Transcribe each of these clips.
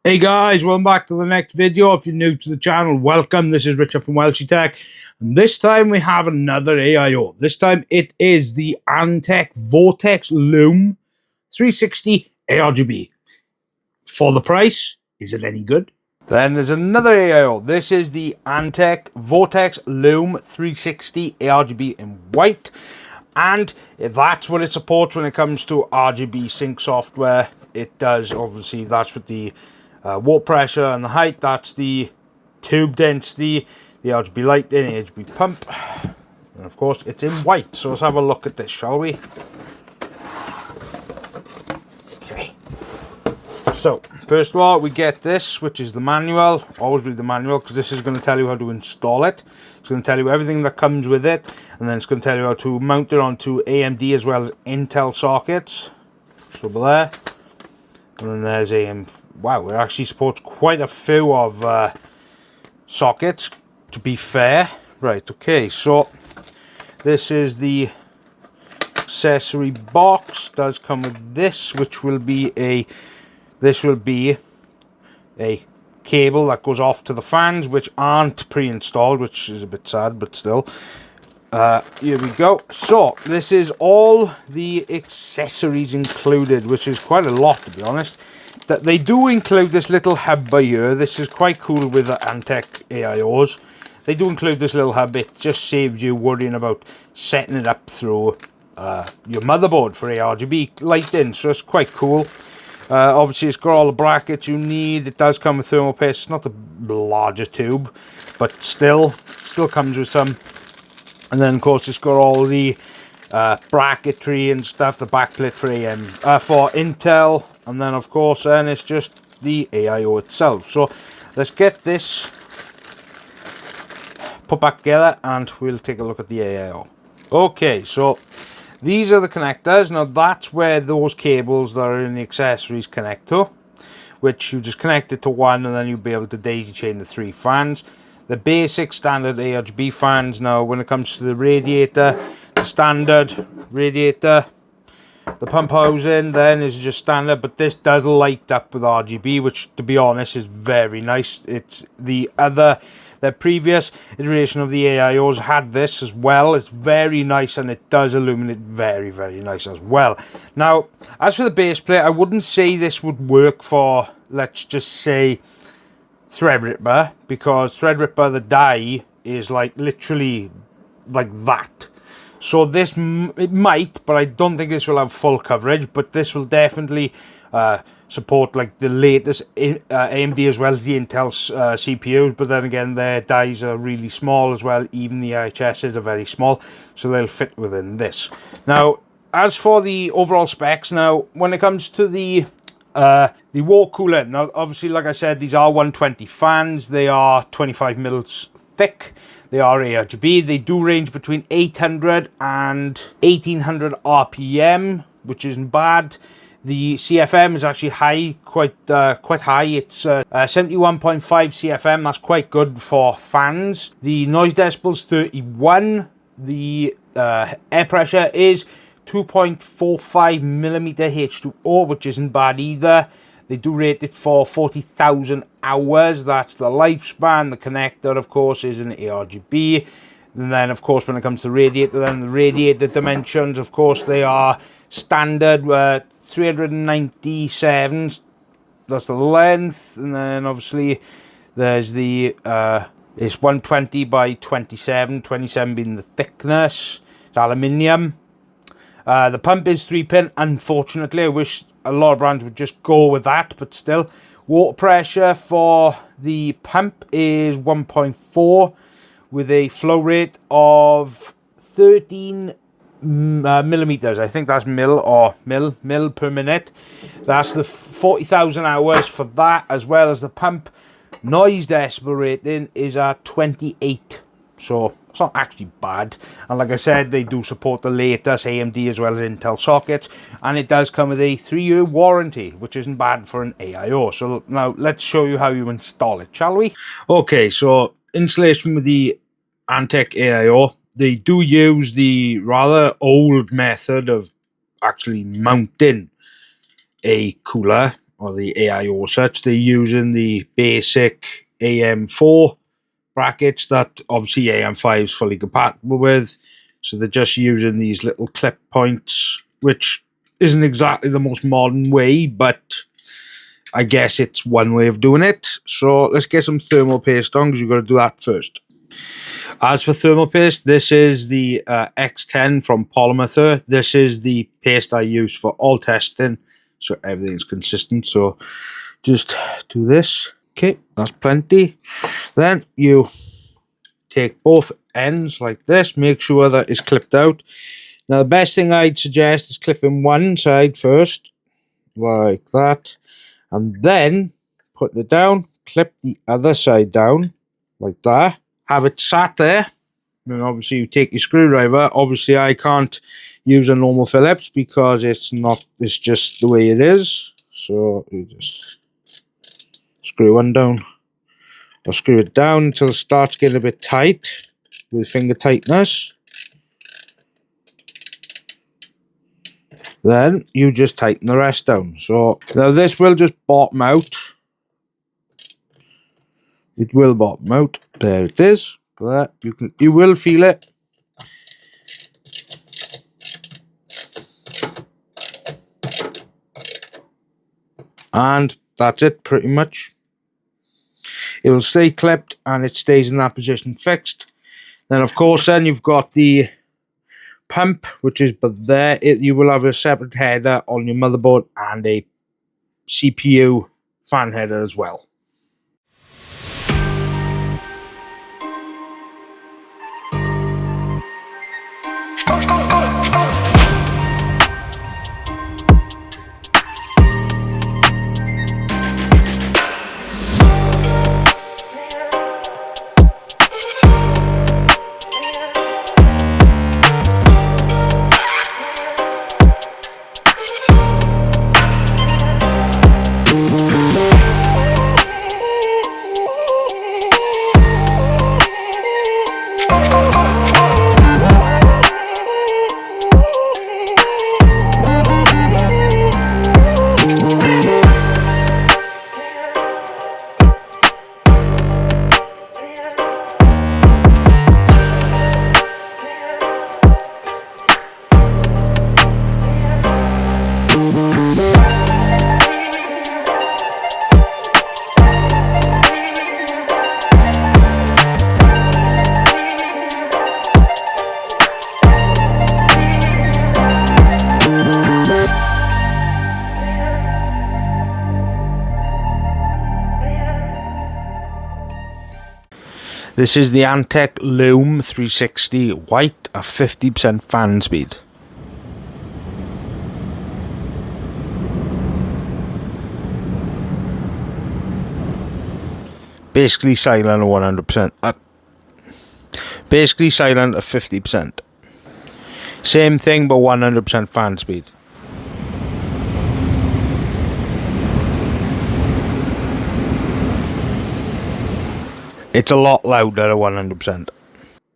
Hey guys, welcome back to the next video. If you're new to the channel, welcome. This is Richard from WELSHYTECH, and this time we have another AIO. This time it is the Antec Vortex LUM 360 ARGB. For the price, is it any good? Then there's another AIO. This is the Antec Vortex LUM 360 ARGB in white, and that's what it supports when it comes to RGB sync software. It does, obviously, that's with the water pressure and the height. That's the tube density, the RGB lighting, the RGB pump, and of course it's in white. So let's have a look at this, shall we? Okay, so first of all we get this, which is the manual. Always read the manual, because this is going to tell you how to install it. It's going to tell you everything that comes with it, and then it's going to tell you how to mount it onto AMD as well as Intel sockets. So there. And then there's wow, it actually supports quite a few of sockets, to be fair. Right, okay, so this is the accessory box. Does come with this, which will be a cable that goes off to the fans, which aren't pre-installed, which is a bit sad, but still. Here we go. So this is all the accessories included, which is quite a lot, to be honest. That they do include this little hub by here. This is quite cool with the Antec AIOs. They do include this little hub. It just saves you worrying about setting it up through your motherboard for ARGB lighting, so it's quite cool. Obviously it's got all the brackets you need. It does come with thermal paste. It's not the largest tube, but still comes with some. And then, of course, it's got all the bracketry and stuff, the backplate for Intel. And then, of course, then it's just the AIO itself. So let's get this put back together and we'll take a look at the AIO. Okay, so these are the connectors. Now, that's where those cables that are in the accessories connect to, which you just connect it to one, and then you'll be able to daisy chain the 3 fans. The basic standard ARGB fans. Now, when it comes to the radiator, the standard radiator, the pump housing then is just standard, but this does light up with RGB, which, to be honest, is very nice. It's the previous iteration of the AIOs had this as well. It's very nice, and it does illuminate very, very nice as well. Now, as for the base plate, I wouldn't say this would work for, let's just say, Threadripper, because Threadripper, the die is like literally like that. So this, it might, but I don't think this will have full coverage. But this will definitely support like the latest AMD as well as the Intel CPUs. But then again, their dies are really small as well. Even the IHSs are very small, so they'll fit within this. Now, as for the overall specs, now when it comes to the water cooler, now obviously, like I said, these are 120 fans. They are 25 mils thick. They are ARGB. They do range between 800 and 1800 RPM, which isn't bad. The CFM is actually high, quite high. It's 71.5 CFM. That's quite good for fans. The noise decibels 31. The air pressure is 2.45 millimeter H2O, which isn't bad either. They do rate it for 40,000 hours. That's the lifespan. The connector, of course, is an ARGB. And then, of course, when it comes to radiator, then the radiator dimensions, of course, they are standard 397. That's the length. And then, obviously, there's the it's 120 by 27. 27 being the thickness. It's aluminium. The pump is 3-pin. Unfortunately, I wish a lot of brands would just go with that, but still. Water pressure for the pump is 1.4 with a flow rate of 13 millimeters. I think that's mil per minute. That's the 40,000 hours for that, as well as the pump noise decibel rating is at 28. So it's not actually bad. And like I said, they do support the latest AMD as well as Intel sockets. And it does come with a 3-year warranty, which isn't bad for an AIO. So now let's show you how you install it, shall we? Okay, so installation with the Antec AIO. They do use the rather old method of actually mounting a cooler or the AIO such, they're using the basic AM4 brackets that obviously AM5 is fully compatible with. So they're just using these little clip points, which isn't exactly the most modern way, but I guess it's one way of doing it. So let's get some thermal paste on, because you've got to do that first. As for thermal paste, this is the X10 from Polymer. This is the paste I use for all testing, so everything's consistent. So just do this. Okay, that's plenty. Then you take both ends like this, make sure that it's clipped out. Now the best thing I'd suggest is clipping one side first, like that, and then putting it down, clip the other side down, like that. Have it sat there, and obviously you take your screwdriver. Obviously I can't use a normal Phillips because it's just the way it is. So you just screw one down, or screw it down until it starts getting a bit tight with finger tightness. Then you just tighten the rest down. So now this will just bottom out. It will bottom out. There it is. But you will feel it. And that's it, pretty much. It will stay clipped and it stays in that position fixed. Then of course then you've got the pump, which is but there. You will have a separate header on your motherboard and a CPU fan header as well. This is the Antec LUM 360 white at 50% fan speed. Basically silent at 100%. Basically silent at 50%. Same thing but 100% fan speed. It's a lot louder at 100%.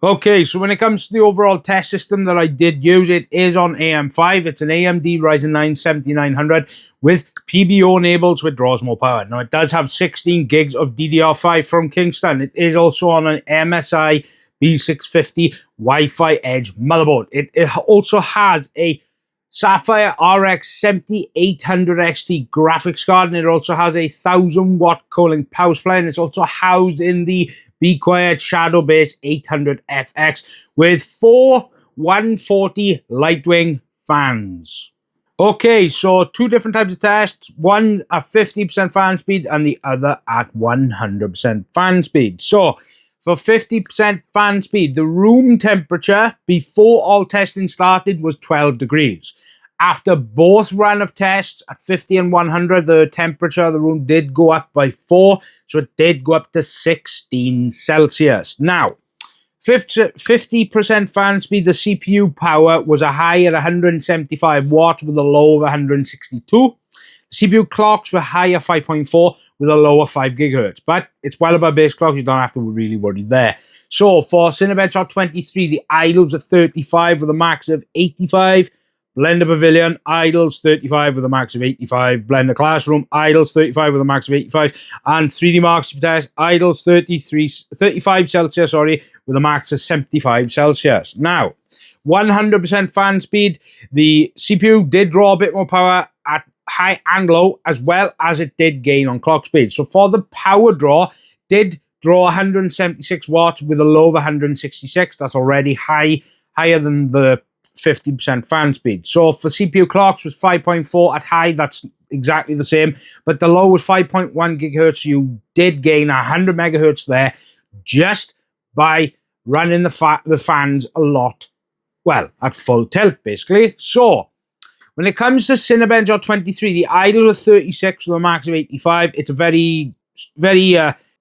Okay, so when it comes to the overall test system that I did use, it is on AM5. It's an AMD Ryzen 9 7900 with PBO enabled, so it draws more power. Now, it does have 16 gigs of DDR5 from Kingston. It is also on an MSI B650 Wi-Fi Edge motherboard. It also has a Sapphire RX 7800 XT graphics card, and it also has a 1000-watt Kolink power supply, and it's also housed in the Be Quiet Shadow Base 800FX with 4 140 Lightwing fans. Okay, so two different types of tests, one at 50% fan speed and the other at 100% fan speed. So for 50% fan speed, the room temperature before all testing started was 12 degrees. After both run of tests at 50 and 100, the temperature of the room did go up by 4, so it did go up to 16 Celsius. Now, 50% fan speed, the CPU power was a high at 175 watts with a low of 162. The CPU clocks were high at 5.4 with a low of 5 gigahertz, but it's well above base clocks. You don't have to really worry there. So for Cinebench R23, the idles are 35 with a max of 85. Blender Pavilion idles 35 with a max of 85. Blender Classroom idles 35 with a max of 85. And 3D Mark Test idles 35 Celsius, sorry, with a max of 75 Celsius. Now, 100% fan speed. The CPU did draw a bit more power at high and low, as well as it did gain on clock speed. So for the power draw, did draw 176 watts with a low of 166. That's already higher than the 50% fan speed. So for CPU clocks with 5.4 at high, that's exactly the same. But the low was 5.1 gigahertz. So you did gain 100 megahertz there just by running the fans a lot, well, at full tilt, basically. So when it comes to Cinebench R23, the idle is 36 with a max of 85. It's a very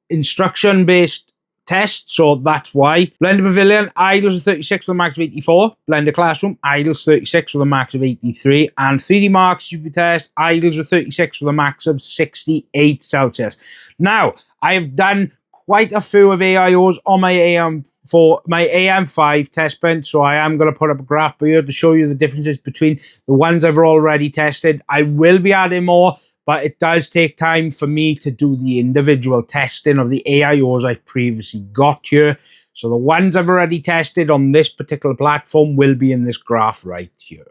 instruction-based test, so that's why. Blender Pavilion idles 36 with a max of 84. Blender Classroom idles 36 with a max of 83. And 3D Mark Super Test idles with 36 with a max of 68 Celsius. Now, I have done quite a few of AIOs on my AM5 test bench, so I am going to put up a graph here to show you the differences between the ones I've already tested. I will be adding more, but it does take time for me to do the individual testing of the AIOs I've previously got here. So the ones I've already tested on this particular platform will be in this graph right here.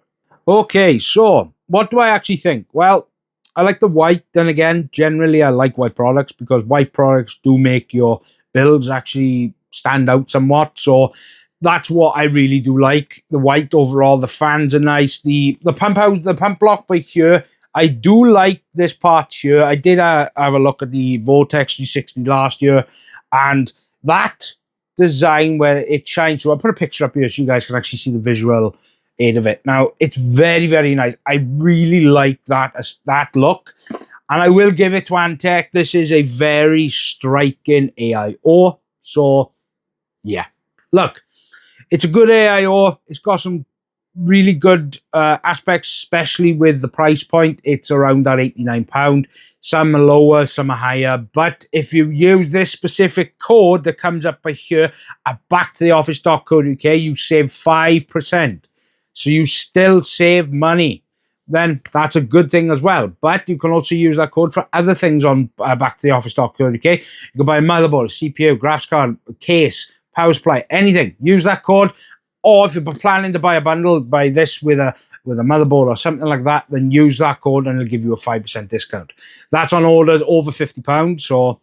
Okay, so what do I actually think? Well, I like the white. Then again, generally I like white products because white products do make your builds actually stand out somewhat. So that's what I really do like. The white overall, the fans are nice. The pump block by here, I do like this part here. I did have a look at the Vortex 360 last year, and that design where it shines. So I'll put a picture up here so you guys can actually see the visual aid of it. Now, it's very, very nice. I really like that look, and I will give it to Antec. This is a very striking AIO. So, yeah. Look, it's a good AIO. It's got some really good aspects, especially with the price point. It's around that £89. Some are lower, some are higher. But if you use this specific code that comes up by here at backtotheoffice.co.uk, you save 5%. So you still save money. Then that's a good thing as well. But you can also use that code for other things on backtotheoffice.co.uk. You can buy a motherboard, a CPU, graphics card, a case, power supply, anything. Use that code. Or if you're planning to buy a bundle, buy this with a motherboard or something like that, then use that code and it'll give you a 5% discount. That's on orders over £50, so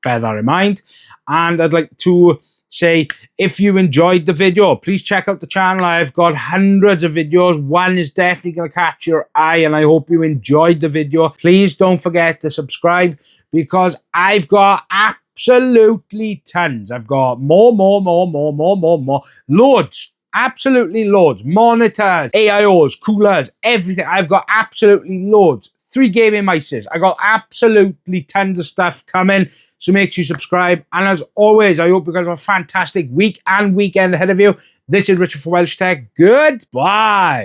bear that in mind. And I'd like to say, if you enjoyed the video, please check out the channel. I've got hundreds of videos. One is definitely going to catch your eye, and I hope you enjoyed the video. Please don't forget to subscribe, because I've got absolutely tons. I've got more. Loads. Absolutely loads. Monitors, AIOs, coolers, everything. I've got absolutely loads. 3 gaming mices. I got absolutely tons of stuff coming. So make sure you subscribe. And as always, I hope you guys have a fantastic week and weekend ahead of you. This is Richard for WELSHYTECH. Goodbye.